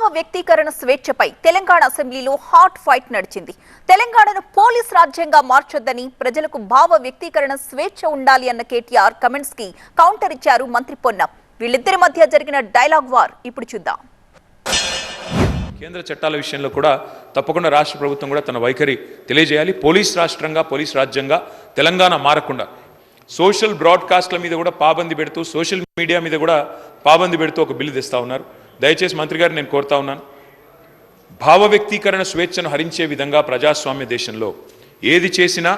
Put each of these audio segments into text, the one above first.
భావ వ్యక్తీకరణ స్వేచ్ఛపై తెలంగాణ అసెంబ్లీలో హాట్ ఫైట్ నడిచింది. తెలంగాణను పోలీస్ రాజ్యంగా మార్చొద్దని, ప్రజలకు భావ వ్యక్తీకరణ స్వేచ్ఛ ఉండాలి అన్న కేటీఆర్ కమెంట్స్ కి కౌంటర్ ఇచ్చారు మంత్రి పొన్నం. వీళ్ళిద్దరి మధ్య జరిగిన డైలాగ్ వార్ ఇప్పుడు చూద్దాం. కేంద్ర చట్టాల విషయంలో కూడా తప్పకుండా రాష్ట్ర ప్రభుత్వం కూడా తన వైఖరి తెలియజేయాలి. పోలీస్ రాష్ట్రంగా, పోలీస్ రాజ్యంగా తెలంగాణ మారకుండా సోషల్ బ్రాడ్కాస్ట్ల మీద కూడా పాబంది పెడుతూ, సోషల్ మీడియా మీద కూడా పాబంది పెడుతూ ఒక బిల్లు తెస్తా ఉన్నారు. దయచేసి మంత్రి గారు నేను కోరుతా ఉన్నాను, భావ వ్యక్తీకరణ స్వేచ్ఛను హరించే విధంగా ప్రజాస్వామ్య దేశంలో ఏది చేసినా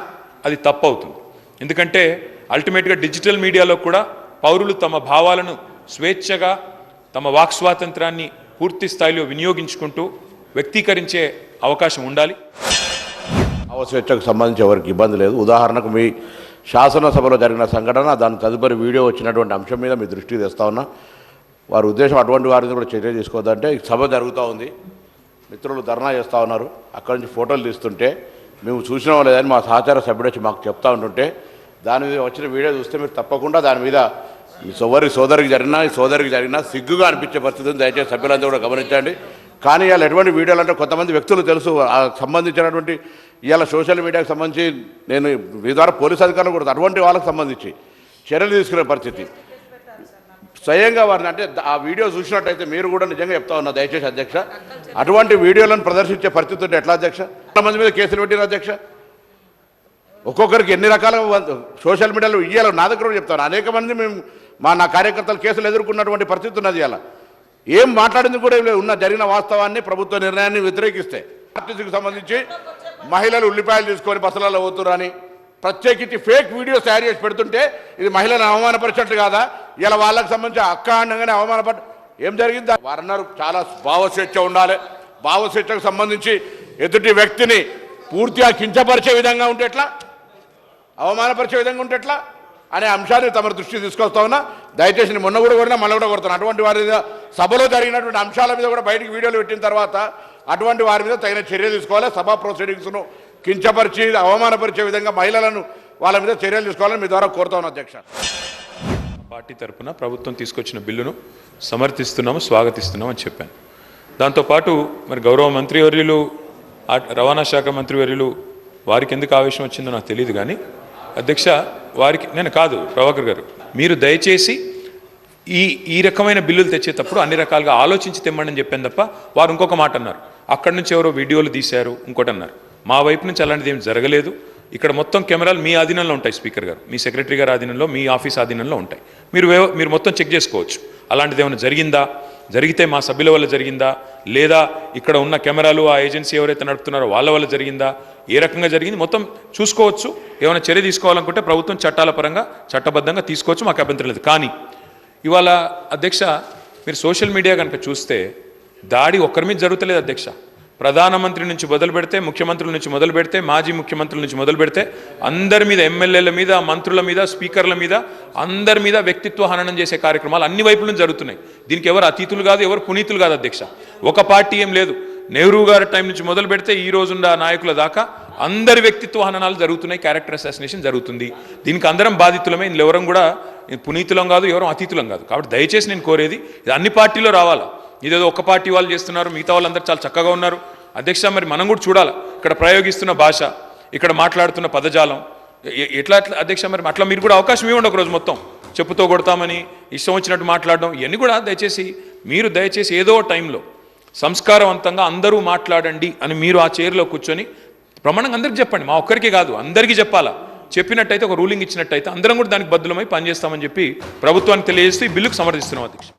అది తప్పు అవుతుంది. ఎందుకంటే అల్టిమేట్గా డిజిటల్ మీడియాలో కూడా పౌరులు తమ భావాలను స్వేచ్ఛగా, తమ వాక్ స్వాతంత్రాన్ని పూర్తి స్థాయిలో వినియోగించుకుంటూ వ్యక్తీకరించే అవకాశం ఉండాలి. భావస్వేచ్ఛకు సంబంధించి ఎవరికి ఇబ్బంది లేదు. ఉదాహరణకు మీ శాసనసభలో జరిగిన సంఘటన, దాని తదుపరి వీడియో వచ్చినటువంటి అంశం మీద మీ దృష్టికి తెస్తా ఉన్నా. వారి ఉద్దేశం అటువంటి వారిని కూడా చర్య తీసుకోవద్దంటే, సభ జరుగుతూ ఉంది, మిత్రులు ధర్నా చేస్తూ ఉన్నారు, అక్కడి నుంచి ఫోటోలు తీస్తుంటే మేము చూసినా లేదని మా సహచార సభ్యుడు వచ్చి మాకు చెప్తా ఉంటుంటే, దాని మీద వచ్చిన వీడియో చూస్తే మీరు తప్పకుండా దాని మీద సోదరికి జరిగినా సిగ్గుగా అనిపించే పరిస్థితిని దయచేసి సభ్యులంతా కూడా గమనించండి. కానీ ఇవాళ ఎటువంటి వీడియోలు అంటే కొంతమంది వ్యక్తులు తెలుసు సంబంధించినటువంటి, ఇవాళ సోషల్ మీడియాకు సంబంధించి నేను మీ ద్వారా పోలీసు అధికారులు కూడా అటువంటి వాళ్ళకి సంబంధించి చర్యలు తీసుకునే పరిస్థితి స్వయంగా వారిని, అంటే ఆ వీడియో చూసినట్టయితే మీరు కూడా నిజంగా చెప్తా ఉన్నా దయచేసి అధ్యక్ష, అటువంటి వీడియోలను ప్రదర్శించే పరిస్థితి ఉంటే ఎట్లా అధ్యక్ష? ఎంతమంది మీద కేసులు పెట్టిన అధ్యక్ష? ఒక్కొక్కరికి ఎన్ని రకాలుగా సోషల్ మీడియాలో ఇవ్వాలి. నా దగ్గర కూడా చెప్తాను, అనేక మంది మేము నా కార్యకర్తలు కేసులు ఎదుర్కొన్నటువంటి పరిస్థితి ఉన్నది. ఇలా ఏం మాట్లాడింది కూడా ఉన్న జరిగిన వాస్తవాన్ని, ప్రభుత్వ నిర్ణయాన్ని వ్యతిరేకిస్తే ఆర్టీసీకి సంబంధించి మహిళలు ఉల్లిపాయలు తీసుకొని బస్సులలో పోతురని ప్రత్యేకించి ఫేక్ వీడియోస్ తయారు చేసి పెడుతుంటే ఇది మహిళలను అవమానపరిచినట్టు కాదా? ఇలా వాళ్ళకి సంబంధించి అకారణంగానే అవమానపడ ఏం జరిగింది? వారన్నారు చాలా భావస్వేచ్ఛ ఉండాలి, భావస్వేచ్ఛకు సంబంధించి ఎదుటి వ్యక్తిని పూర్తిగా కించపరిచే విధంగా ఉంటే ఎట్లా, అవమానపరిచే విధంగా ఉంటే ఎట్లా అనే అంశాన్ని తమ దృష్టికి తీసుకొస్తా ఉన్నా. దయచేసి మొన్న కూడా కొడినా మళ్ళీ కూడా కొడతాను. అటువంటి వారి మీద సభలో జరిగినటువంటి అంశాల మీద కూడా బయటికి వీడియోలు పెట్టిన తర్వాత అటువంటి వారి మీద తగిన చర్య తీసుకోవాలి. సభా ప్రొసీడింగ్స్ను కించపరిచి అవమానపరిచే విధంగా మహిళలను వాళ్ళ మీద చర్యలు తీసుకోవాలని మీ ద్వారా కోరుతా ఉన్నా అధ్యక్ష. పార్టీ తరఫున ప్రభుత్వం తీసుకొచ్చిన బిల్లును సమర్థిస్తున్నాము, స్వాగతిస్తున్నాము అని చెప్పాను. దాంతోపాటు మరి గౌరవ మంత్రివర్యులు, రవాణా శాఖ మంత్రివర్యులు వారికి ఎందుకు ఆవేశం వచ్చిందో నాకు తెలియదు. కానీ అధ్యక్ష, వారికి నేను కాదు, ప్రభాకర్ గారు, మీరు దయచేసి ఈ రకమైన బిల్లులు తెచ్చేటప్పుడు అన్ని రకాలుగా ఆలోచించి తెమ్మని చెప్పాను తప్ప వారు ఇంకొక మాట అన్నారు. అక్కడి నుంచి ఎవరో వీడియోలు తీశారు, ఇంకోటి అన్నారు. మా వైపు నుంచి అలాంటిది ఏం జరగలేదు. ఇక్కడ మొత్తం కెమెరాలు మీ ఆధీనంలో ఉంటాయి, స్పీకర్ గారు, మీ సెక్రటరీ గారి ఆధీనంలో, మీ ఆఫీస్ ఆధీనంలో ఉంటాయి. మీరు మొత్తం చెక్ చేసుకోవచ్చు. అలాంటిది ఏమైనా జరిగిందా, జరిగితే మా సభ్యుల వల్ల జరిగిందా, లేదా ఇక్కడ ఉన్న కెమెరాలు ఆ ఏజెన్సీ ఎవరైతే నడుపుతున్నారో వాళ్ళ వల్ల జరిగిందా, ఏ రకంగా జరిగింది మొత్తం చూసుకోవచ్చు. ఏమైనా చర్య తీసుకోవాలనుకుంటే ప్రభుత్వం చట్టాల పరంగా చట్టబద్ధంగా తీసుకోవచ్చు, మాకు అభ్యంతరం లేదు. కానీ ఇవాళ అధ్యక్ష, మీరు సోషల్ మీడియా కనుక చూస్తే దాడి ఒక్కరి మీద జరుగుతలేదు అధ్యక్ష. ప్రధానమంత్రి నుంచి మొదలు పెడితే, ముఖ్యమంత్రుల నుంచి మొదలు పెడితే, మాజీ ముఖ్యమంత్రుల నుంచి మొదలు పెడితే అందరి మీద, ఎమ్మెల్యేల మీద, మంత్రుల మీద, స్పీకర్ల మీద, అందరి మీద వ్యక్తిత్వ హననం చేసే కార్యక్రమాలు అన్ని వైపుల నుంచి జరుగుతున్నాయి. దీనికి ఎవరు అతీతులు కాదు, ఎవరు పునీతులు కాదు అధ్యక్ష. ఒక పార్టీ ఏం లేదు. నెహ్రూ గారి టైం నుంచి మొదలు పెడితే ఈ రోజున్న నాయకుల దాకా అందరి వ్యక్తిత్వ హననాలు జరుగుతున్నాయి, క్యారెక్టర్ అసాసినేషన్ జరుగుతుంది. దీనికి అందరం బాధితులమే, ఇందులో ఎవరం కూడా పునీతులం కాదు, ఎవరం అతీతులం కాదు. కాబట్టి దయచేసి నేను కోరేది, ఇది అన్ని పార్టీలో రావాలా. ఇదేదో ఒక పార్టీ వాళ్ళు చేస్తున్నారు, మిగతా వాళ్ళందరూ చాలా చక్కగా ఉన్నారు అధ్యక్ష. మరి మనం కూడా చూడాలి, ఇక్కడ ప్రయోగిస్తున్న భాష, ఇక్కడ మాట్లాడుతున్న పదజాలం ఎట్లా అధ్యక్ష. మరి అట్లా మీరు కూడా అవకాశం ఇవ్వండి. ఒకరోజు మొత్తం చెప్పుతో కొడతామని ఇష్టం వచ్చినట్టు మాట్లాడడం, ఇవన్నీ కూడా దయచేసి ఏదో టైంలో సంస్కారవంతంగా అందరూ మాట్లాడండి అని మీరు ఆ చైర్లో కూర్చొని ప్రమాణంగా అందరికీ చెప్పండి. మా ఒక్కరికి కాదు, అందరికీ చెప్పాలా. చెప్పినట్టయితే, ఒక రూలింగ్ ఇచ్చినట్టయితే అందరం కూడా దానికి బద్దులమై పనిచేస్తామని చెప్పి ప్రభుత్వానికి తెలియజేస్తూ ఈ బిల్లుకు సమర్థిస్తున్నాం అధ్యక్ష.